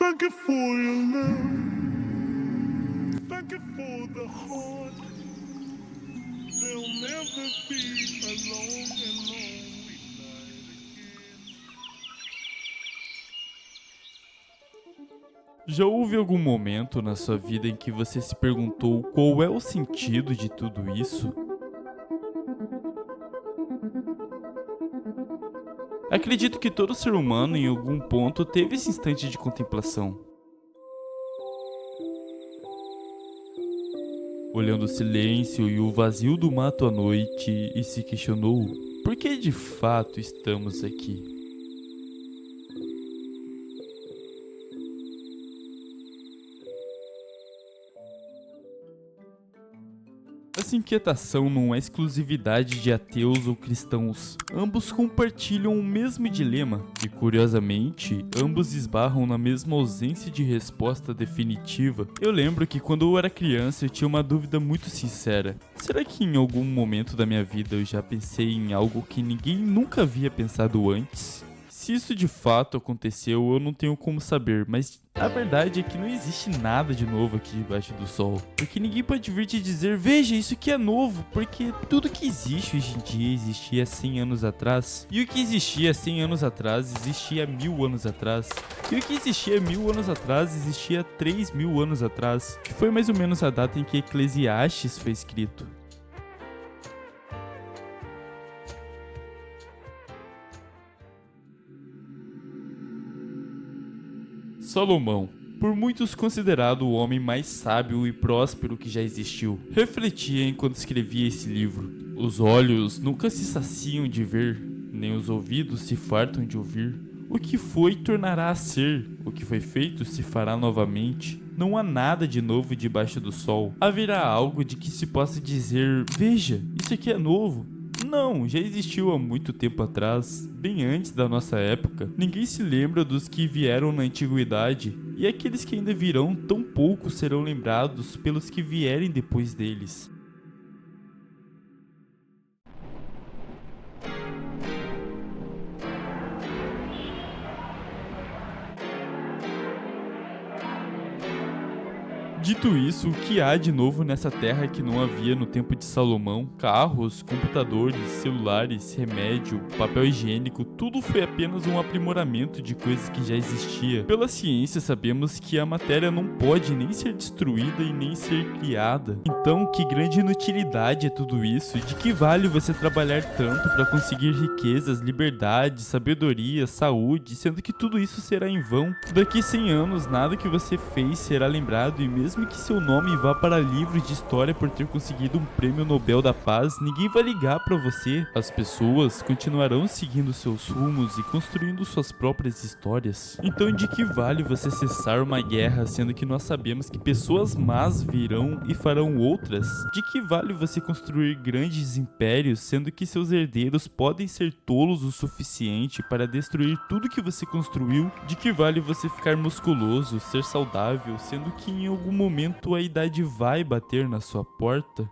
Thank you for your love. Thank you for the heart. There'll never be a long and lonely night again. Já houve algum momento na sua vida em que você se perguntou qual é o sentido de tudo isso? Acredito que todo ser humano em algum ponto teve esse instante de contemplação. Olhando o silêncio e o vazio do mato à noite e se questionou por que de fato estamos aqui. Essa inquietação não é exclusividade de ateus ou cristãos. Ambos compartilham o mesmo dilema e, curiosamente, ambos esbarram na mesma ausência de resposta definitiva. Eu lembro que quando eu era criança eu tinha uma dúvida muito sincera. Será que em algum momento da minha vida eu já pensei em algo que ninguém nunca havia pensado antes? Se isso de fato aconteceu, eu não tenho como saber, mas a verdade é que não existe nada de novo aqui debaixo do sol. Porque ninguém pode vir te dizer, veja, isso aqui é novo, porque tudo que existe hoje em dia existia 100 anos atrás. E o que existia 100 anos atrás existia 1000 anos atrás. E o que existia 1000 anos atrás existia 3000 anos atrás, que foi mais ou menos a data em que Eclesiastes foi escrito. Salomão, por muitos considerado o homem mais sábio e próspero que já existiu, refletia enquanto escrevia esse livro. Os olhos nunca se saciam de ver, nem os ouvidos se fartam de ouvir. O que foi tornará a ser, o que foi feito se fará novamente. Não há nada de novo debaixo do sol. Haverá algo de que se possa dizer, veja, isso aqui é novo. Não, já existiu há muito tempo atrás, bem antes da nossa época. Ninguém se lembra dos que vieram na antiguidade, e aqueles que ainda virão tão pouco serão lembrados pelos que vierem depois deles. Dito isso, o que há de novo nessa terra que não havia no tempo de Salomão? Carros, computadores, celulares, remédio, papel higiênico, tudo foi apenas um aprimoramento de coisas que já existia. Pela ciência sabemos que a matéria não pode nem ser destruída e nem ser criada. Então, que grande inutilidade é tudo isso? De que vale você trabalhar tanto para conseguir riquezas, liberdade, sabedoria, saúde, sendo que tudo isso será em vão? Daqui 100 anos, nada que você fez será lembrado e mesmo que seu nome vá para livros de história por ter conseguido um prêmio Nobel da Paz, ninguém vai ligar para você. As pessoas continuarão seguindo seus rumos e construindo suas próprias histórias. Então de que vale você cessar uma guerra, sendo que nós sabemos que pessoas más virão e farão outras? De que vale você construir grandes impérios, sendo que seus herdeiros podem ser tolos o suficiente para destruir tudo que você construiu? De que vale você ficar musculoso, ser saudável, sendo que em algum momento a idade vai bater na sua porta?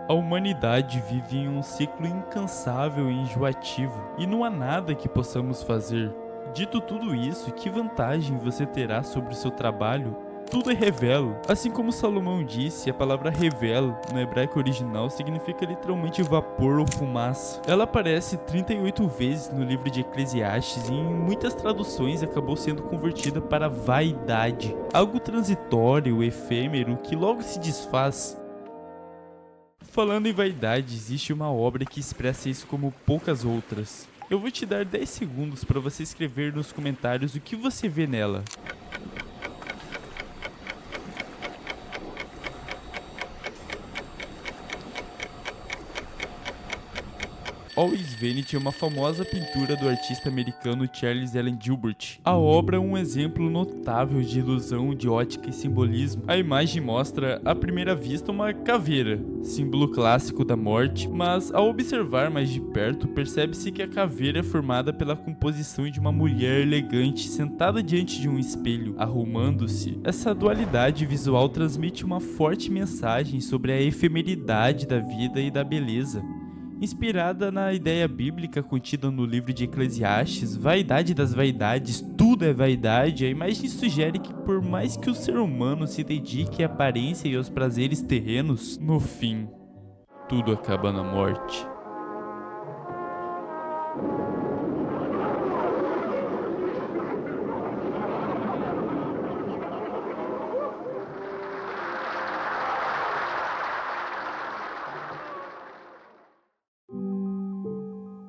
A humanidade vive em um ciclo incansável e enjoativo, e não há nada que possamos fazer. Dito tudo isso, que vantagem você terá sobre o seu trabalho? Tudo é revelo. Assim como Salomão disse, a palavra revelo no hebraico original significa literalmente vapor ou fumaça. Ela aparece 38 vezes no livro de Eclesiastes e em muitas traduções acabou sendo convertida para vaidade, algo transitório, efêmero, que logo se desfaz. Falando em vaidade, existe uma obra que expressa isso como poucas outras. Eu vou te dar 10 segundos para você escrever nos comentários o que você vê nela. Always Vanity é uma famosa pintura do artista americano Charles Allen Gilbert. A obra é um exemplo notável de ilusão de ótica e simbolismo. A imagem mostra, à primeira vista, uma caveira, símbolo clássico da morte, mas ao observar mais de perto, percebe-se que a caveira é formada pela composição de uma mulher elegante sentada diante de um espelho, arrumando-se. Essa dualidade visual transmite uma forte mensagem sobre a efemeridade da vida e da beleza. Inspirada na ideia bíblica contida no livro de Eclesiastes, vaidade das vaidades, tudo é vaidade, a imagem sugere que por mais que o ser humano se dedique à aparência e aos prazeres terrenos, no fim, tudo acaba na morte.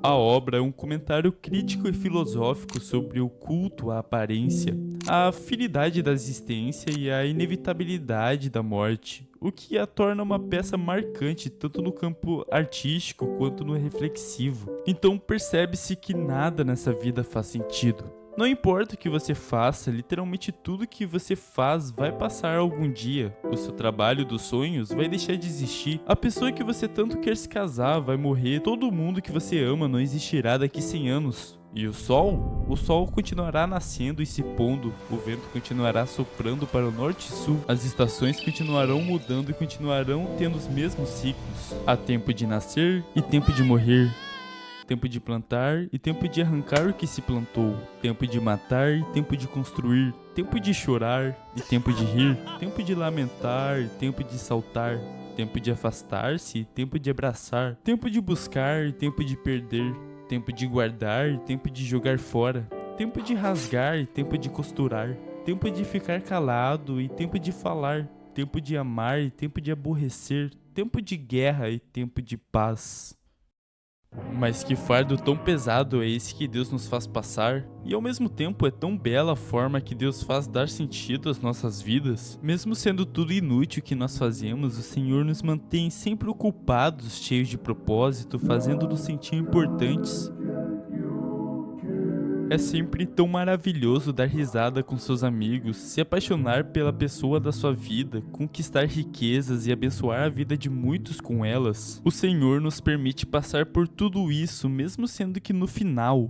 A obra é um comentário crítico e filosófico sobre o culto à aparência, a finidade da existência e a inevitabilidade da morte, o que a torna uma peça marcante tanto no campo artístico quanto no reflexivo. Então percebe-se que nada nessa vida faz sentido. Não importa o que você faça, literalmente tudo que você faz vai passar algum dia. O seu trabalho dos sonhos vai deixar de existir. A pessoa que você tanto quer se casar vai morrer. Todo mundo que você ama não existirá daqui 100 anos. E o sol? O sol continuará nascendo e se pondo. O vento continuará soprando para o norte e sul. As estações continuarão mudando e continuarão tendo os mesmos ciclos. Há tempo de nascer e tempo de morrer. Tempo de plantar e tempo de arrancar o que se plantou. Tempo de matar e tempo de construir. Tempo de chorar e tempo de rir. Tempo de lamentar e tempo de saltar. Tempo de afastar-se e tempo de abraçar. Tempo de buscar e tempo de perder. Tempo de guardar e tempo de jogar fora. Tempo de rasgar e tempo de costurar. Tempo de ficar calado e tempo de falar. Tempo de amar e tempo de aborrecer. Tempo de guerra e tempo de paz. Mas que fardo tão pesado é esse que Deus nos faz passar? E ao mesmo tempo é tão bela a forma que Deus faz dar sentido às nossas vidas. Mesmo sendo tudo inútil que nós fazemos, o Senhor nos mantém sempre ocupados, cheios de propósito, fazendo-nos sentir importantes. É sempre tão maravilhoso dar risada com seus amigos, se apaixonar pela pessoa da sua vida, conquistar riquezas e abençoar a vida de muitos com elas. O Senhor nos permite passar por tudo isso, mesmo sendo que no final,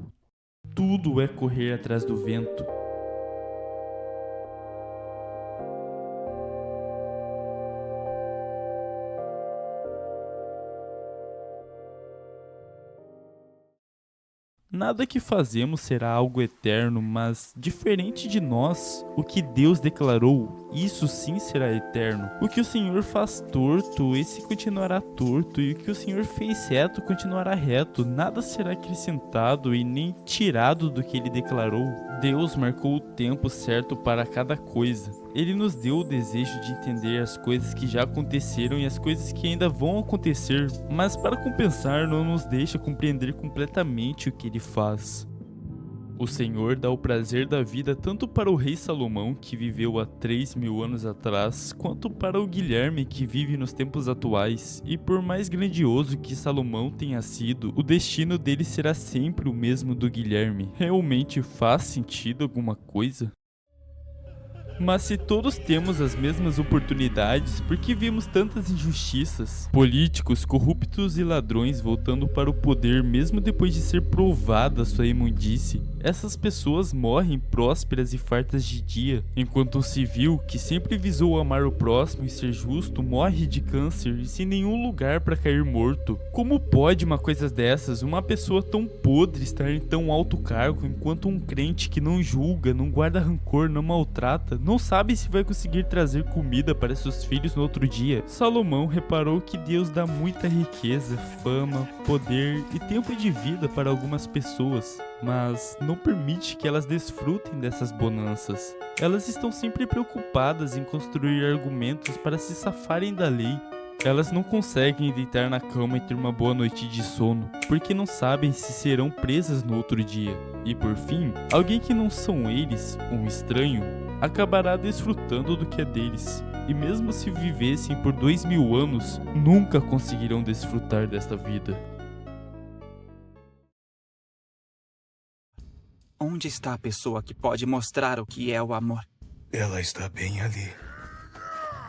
tudo é correr atrás do vento. Nada que fazemos será algo eterno, mas diferente de nós, o que Deus declarou, isso sim será eterno. O que o Senhor faz torto, esse continuará torto, e o que o Senhor fez reto, continuará reto. Nada será acrescentado e nem tirado do que Ele declarou. Deus marcou o tempo certo para cada coisa. Ele nos deu o desejo de entender as coisas que já aconteceram e as coisas que ainda vão acontecer, mas para compensar não nos deixa compreender completamente o que Ele faz. O Senhor dá o prazer da vida tanto para o rei Salomão, que viveu há 3.000 anos atrás, quanto para o Guilherme, que vive nos tempos atuais. E por mais grandioso que Salomão tenha sido, o destino dele será sempre o mesmo do Guilherme. Realmente faz sentido alguma coisa? Mas se todos temos as mesmas oportunidades, por que vemos tantas injustiças? Políticos corruptos e ladrões voltando para o poder mesmo depois de ser provada sua imundície. Essas pessoas morrem prósperas e fartas de dia, enquanto um civil que sempre visou amar o próximo e ser justo morre de câncer e sem nenhum lugar para cair morto. Como pode uma coisa dessas, uma pessoa tão podre estar em tão alto cargo, enquanto um crente que não julga, não guarda rancor, não maltrata, não sabe se vai conseguir trazer comida para seus filhos no outro dia? Salomão reparou que Deus dá muita riqueza, fama, poder e tempo de vida para algumas pessoas, mas não permite que elas desfrutem dessas bonanças. Elas estão sempre preocupadas em construir argumentos para se safarem da lei. Elas não conseguem deitar na cama e ter uma boa noite de sono, porque não sabem se serão presas no outro dia. E por fim, alguém que não são eles, um estranho, acabará desfrutando do que é deles. E mesmo se vivessem por 2.000 anos, nunca conseguirão desfrutar desta vida. Onde está a pessoa que pode mostrar o que é o amor? Ela está bem ali.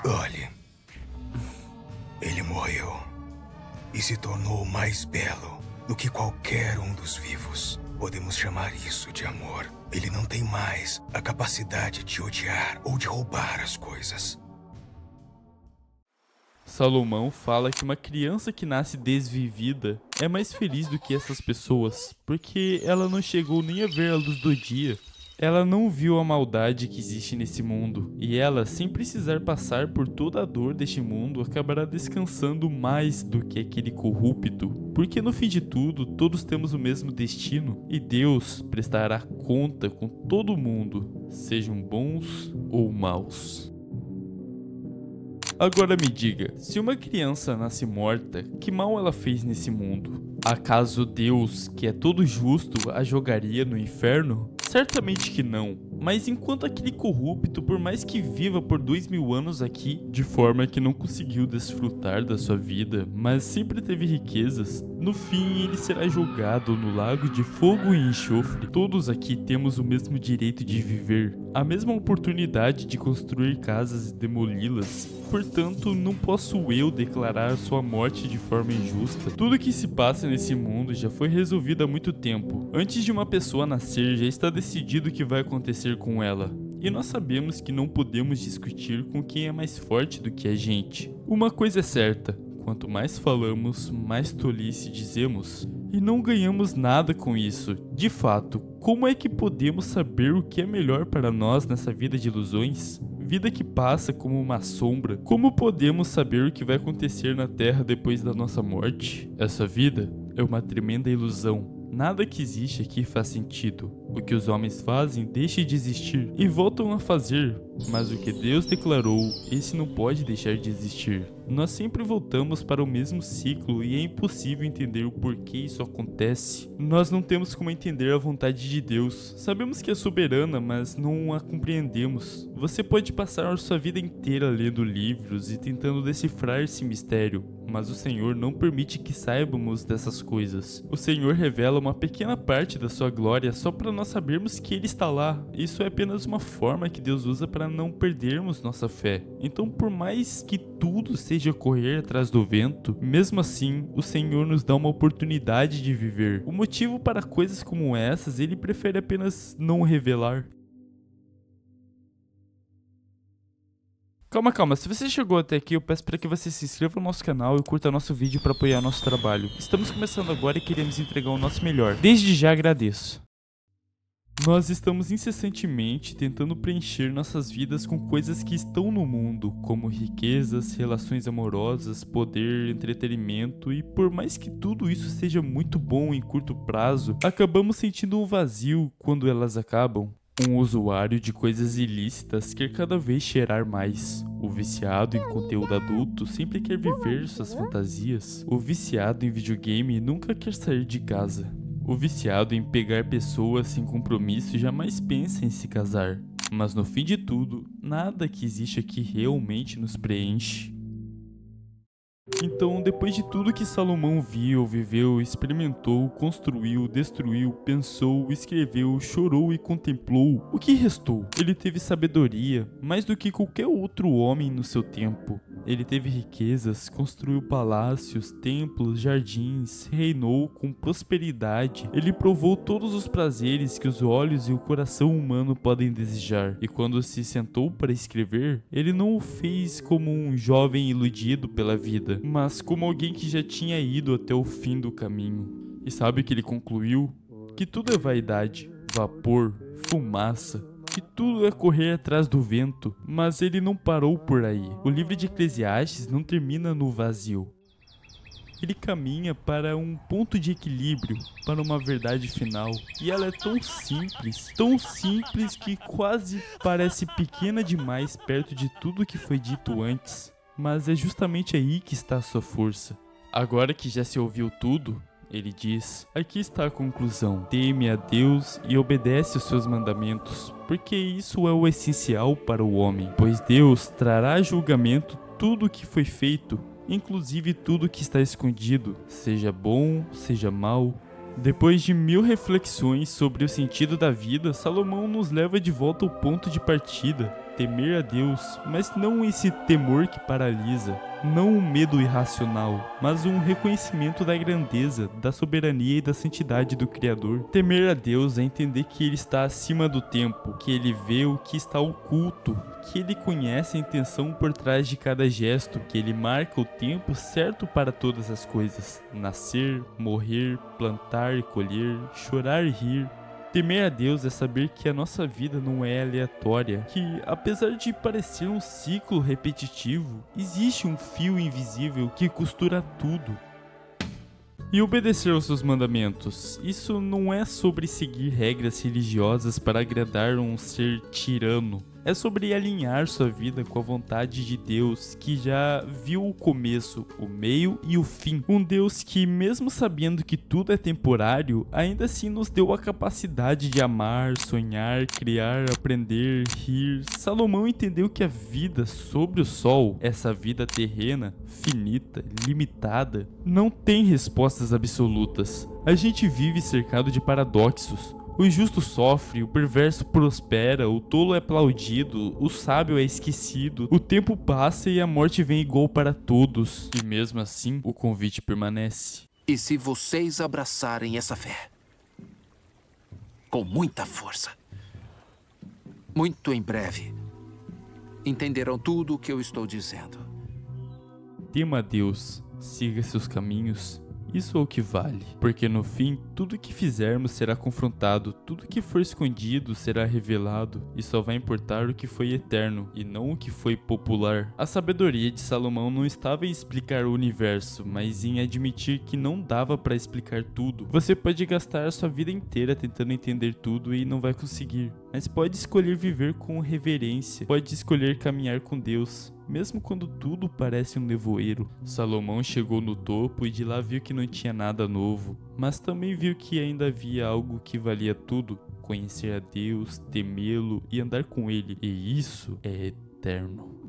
Olhe. Ele morreu e se tornou mais belo do que qualquer um dos vivos. Podemos chamar isso de amor. Ele não tem mais a capacidade de odiar ou de roubar as coisas. Salomão fala que uma criança que nasce desvivida é mais feliz do que essas pessoas, porque ela não chegou nem a ver a luz do dia. Ela não viu a maldade que existe nesse mundo, e ela, sem precisar passar por toda a dor deste mundo, acabará descansando mais do que aquele corrupto, porque no fim de tudo, todos temos o mesmo destino, e Deus prestará conta com todo mundo, sejam bons ou maus. Agora me diga, se uma criança nasce morta, que mal ela fez nesse mundo? Acaso Deus, que é todo justo, a jogaria no inferno? Certamente que não. Mas enquanto aquele corrupto, por mais que viva por 2000 anos aqui, de forma que não conseguiu desfrutar da sua vida, mas sempre teve riquezas, no fim ele será jogado no lago de fogo e enxofre. Todos aqui temos o mesmo direito de viver, a mesma oportunidade de construir casas e demoli-las. Portanto, não posso eu declarar sua morte de forma injusta. Tudo que se passa nesse mundo já foi resolvido há muito tempo. Antes de uma pessoa nascer, já está decidido o que vai acontecer com ela. E nós sabemos que não podemos discutir com quem é mais forte do que a gente. Uma coisa é certa, quanto mais falamos, mais tolice dizemos. E não ganhamos nada com isso. De fato, como é que podemos saber o que é melhor para nós nessa vida de ilusões? Vida que passa como uma sombra. Como podemos saber o que vai acontecer na Terra depois da nossa morte? Essa vida é uma tremenda ilusão. Nada que existe aqui faz sentido. O que os homens fazem deixa de existir e voltam a fazer, mas o que Deus declarou, esse não pode deixar de existir. Nós sempre voltamos para o mesmo ciclo e é impossível entender o porquê isso acontece. Nós não temos como entender a vontade de Deus. Sabemos que é soberana, mas não a compreendemos. Você pode passar a sua vida inteira lendo livros e tentando decifrar esse mistério, mas o Senhor não permite que saibamos dessas coisas. O Senhor revela uma pequena parte da sua glória só para nós sabermos que Ele está lá. Isso é apenas uma forma que Deus usa para não perdermos nossa fé. Então, por mais que tudo seja correr atrás do vento, mesmo assim, o Senhor nos dá uma oportunidade de viver. O motivo para coisas como essas, Ele prefere apenas não revelar. Calma, se você chegou até aqui, eu peço para que você se inscreva no nosso canal e curta nosso vídeo para apoiar nosso trabalho. Estamos começando agora e queremos entregar o nosso melhor. Desde já agradeço. Nós estamos incessantemente tentando preencher nossas vidas com coisas que estão no mundo, como riquezas, relações amorosas, poder, entretenimento, e por mais que tudo isso seja muito bom em curto prazo, acabamos sentindo um vazio quando elas acabam. Um usuário de coisas ilícitas quer cada vez cheirar mais. O viciado em conteúdo adulto sempre quer viver suas fantasias. O viciado em videogame nunca quer sair de casa. O viciado em pegar pessoas sem compromisso jamais pensa em se casar. Mas no fim de tudo, nada que existe aqui realmente nos preenche. Então, depois de tudo que Salomão viu, viveu, experimentou, construiu, destruiu, pensou, escreveu, chorou e contemplou, o que restou? Ele teve sabedoria, mais do que qualquer outro homem no seu tempo. Ele teve riquezas, construiu palácios, templos, jardins, reinou com prosperidade. Ele provou todos os prazeres que os olhos e o coração humano podem desejar. E quando se sentou para escrever, ele não o fez como um jovem iludido pela vida, mas como alguém que já tinha ido até o fim do caminho. E sabe o que ele concluiu? Que tudo é vaidade, vapor, fumaça, que tudo é correr atrás do vento, mas ele não parou por aí. O livro de Eclesiastes não termina no vazio. Ele caminha para um ponto de equilíbrio, para uma verdade final. E ela é tão simples que quase parece pequena demais perto de tudo que foi dito antes. Mas é justamente aí que está a sua força. Agora que já se ouviu tudo, ele diz, aqui está a conclusão. Teme a Deus e obedece os seus mandamentos, porque isso é o essencial para o homem. Pois Deus trará a julgamento tudo o que foi feito, inclusive tudo que está escondido, seja bom, seja mal. Depois de 1000 reflexões sobre o sentido da vida, Salomão nos leva de volta ao ponto de partida. Temer a Deus, mas não esse temor que paralisa, não um medo irracional, mas um reconhecimento da grandeza, da soberania e da santidade do Criador. Temer a Deus é entender que Ele está acima do tempo, que Ele vê o que está oculto, que Ele conhece a intenção por trás de cada gesto, que Ele marca o tempo certo para todas as coisas: nascer, morrer, plantar e colher, chorar e rir. Temer a Deus é saber que a nossa vida não é aleatória, que apesar de parecer um ciclo repetitivo, existe um fio invisível que costura tudo. E obedecer aos seus mandamentos. Isso não é sobre seguir regras religiosas para agradar um ser tirano. É sobre alinhar sua vida com a vontade de Deus, que já viu o começo, o meio e o fim. Um Deus que, mesmo sabendo que tudo é temporário, ainda assim nos deu a capacidade de amar, sonhar, criar, aprender, rir. Salomão entendeu que a vida sobre o sol, essa vida terrena, finita, limitada, não tem respostas absolutas. A gente vive cercado de paradoxos. O injusto sofre, o perverso prospera, o tolo é aplaudido, o sábio é esquecido, o tempo passa e a morte vem igual para todos. E mesmo assim, o convite permanece. E se vocês abraçarem essa fé com muita força, muito em breve, entenderão tudo o que eu estou dizendo. Tema a Deus, siga seus caminhos. Isso é o que vale, porque no fim, tudo que fizermos será confrontado, tudo que for escondido será revelado, e só vai importar o que foi eterno, e não o que foi popular. A sabedoria de Salomão não estava em explicar o universo, mas em admitir que não dava para explicar tudo. Você pode gastar a sua vida inteira tentando entender tudo e não vai conseguir, mas pode escolher viver com reverência, pode escolher caminhar com Deus, mesmo quando tudo parece um nevoeiro. Salomão chegou no topo e de lá viu que não tinha nada novo, mas também viu que ainda havia algo que valia tudo: conhecer a Deus, temê-lo e andar com Ele, e isso é eterno.